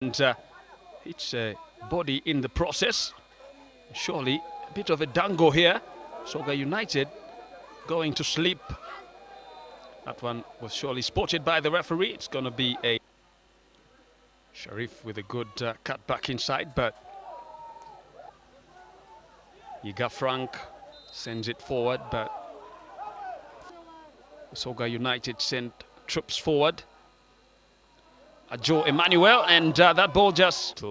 And it's a body in the process. Surely a bit of a dango here. Busoga United going to sleep. That one was surely spotted by the referee. It's going to be a Sharif with a good cut back inside, but Yiga Frank sends it forward, but Busoga United sent troops forward. Joe Emmanuel, and that ball just...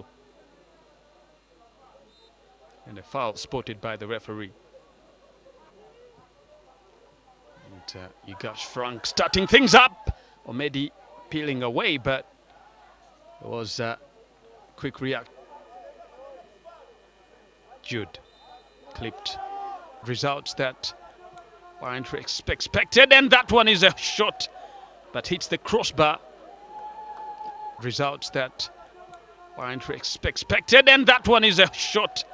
And a foul spotted by the referee. And Yiga Frank starting things up. Omedi peeling away, but it was a quick react. Jude clipped results that weren't expected, and that one is a shot but hits the crossbar. Results that weren't expected, and that one is a shot.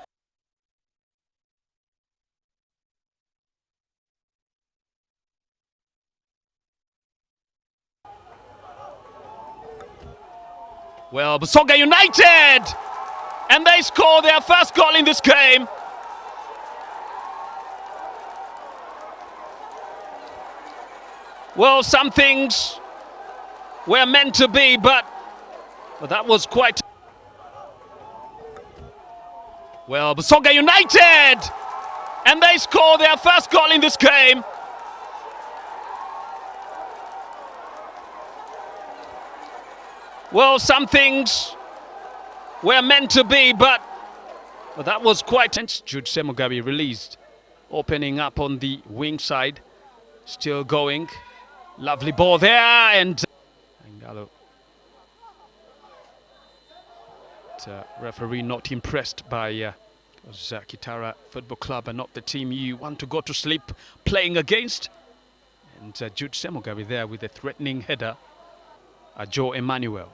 Well, Busoga United! And they score their first goal in this game. Well, some things were meant to be, but that was quite... Well, Busoga United! And they score their first goal in this game. Well, some things were meant to be, but that was quite tense. Jude Semugabi released, opening up on the wing side, still going. Lovely ball there, and Ngalo. Referee not impressed by Kitara Football Club and not the team you want to go to sleep playing against. And Jude Semugabi there with a threatening header. Joe Emmanuel.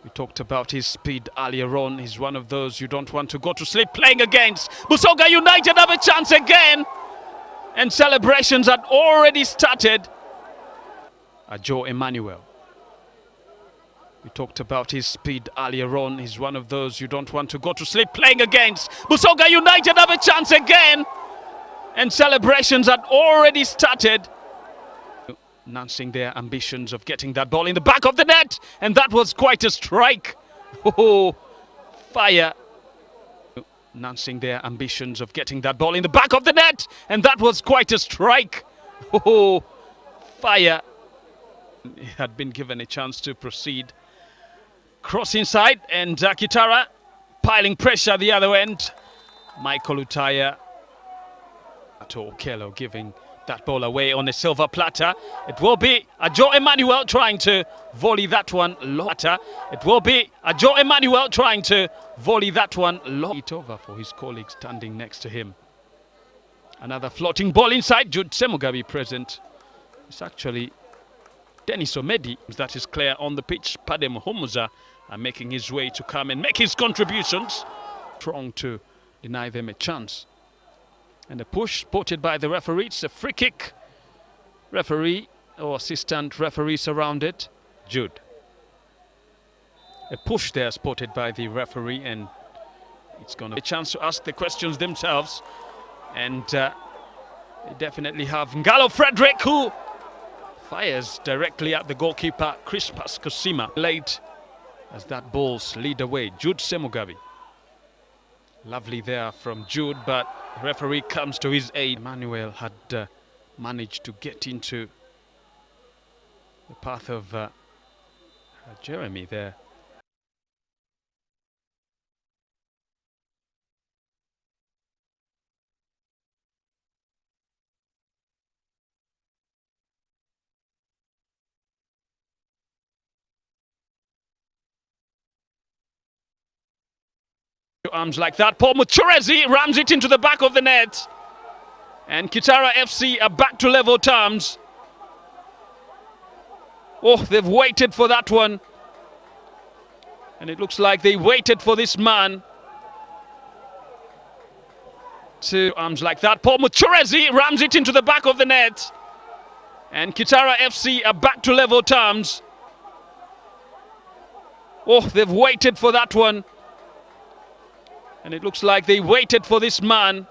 We talked about his speed earlier on. He's one of those you don't want to go to sleep playing against. Busoga United have a chance again. And celebrations had already started. Joe Emmanuel. We talked about his speed earlier on. He's one of those you don't want to go to sleep playing against. Busoga United have a chance again. And celebrations had already started. Announcing their ambitions of getting that ball in the back of the net, and that was quite a strike. Oh, fire. Announcing their ambitions of getting that ball in the back of the net, and that was quite a strike. Oh, fire. He had been given a chance to proceed. Cross inside, and Kitara piling pressure the other end. Michael Utaya. Kello giving that ball away on a silver platter. It will be Joe Emmanuel trying to volley that one low. It will be Joe Emmanuel trying to volley that one low. It over for his colleague standing next to him. Another floating ball inside. Jude Semugabi present. It's actually Dennis Omedi that is clear on the pitch. Padem Homuza making his way to come and make his contributions. Strong to deny them a chance. And a push spotted by the referee. It's a free kick. Referee or assistant referee surrounded. Jude. A push there spotted by the referee, and it's going to be a chance to ask the questions themselves. And they definitely have Ngalo Frederick, who fires directly at the goalkeeper, Crispas Kosima. Late as that ball slid away. Jude Semugabi. Lovely there from Jude, but the referee comes to his aid. Emmanuel had managed to get into the path of Jeremy there. Arms like that. Paul Muchurezi rams it into the back of the net. And Kitara FC are back to level terms. Oh, they've waited for that one. And it looks like they waited for this man. To arms like that. Paul Muchurezi rams it into the back of the net. And Kitara FC are back to level terms. Oh, they've waited for that one. And it looks like they waited for this man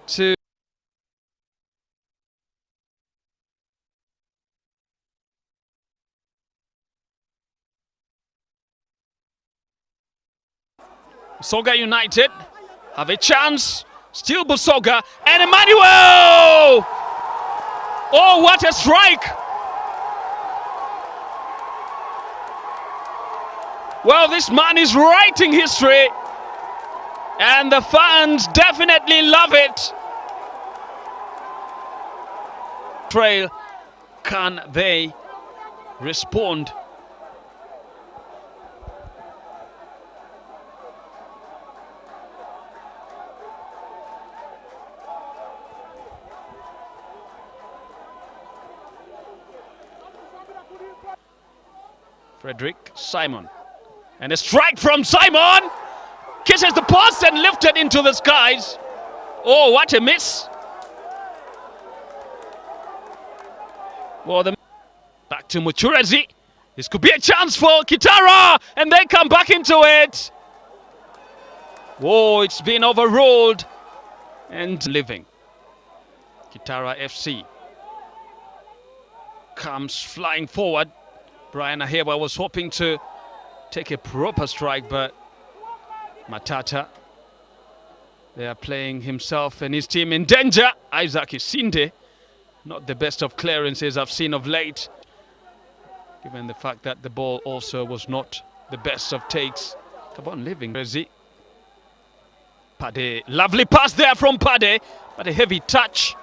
to... Busoga United have a chance. Still Busoga and Emmanuel! Oh, what a strike! Well, this man is writing history, and the fans definitely love it. Trail, can they respond? Frederick Simon. And a strike from Simon! Kisses the post and lifted into the skies. Oh, what a miss. Well, back to Muchurezi. This could be a chance for Kitara, and they come back into it. Whoa, it's been overruled. And living. Kitara FC comes flying forward. Brian Aheba was hoping to take a proper strike, but Matata, they are playing himself and his team in danger. Isaac Isinde, not the best of clearances I've seen of late, given the fact that the ball also was not the best of takes. Come on, living. Pade, lovely pass there from Pade, but a heavy touch.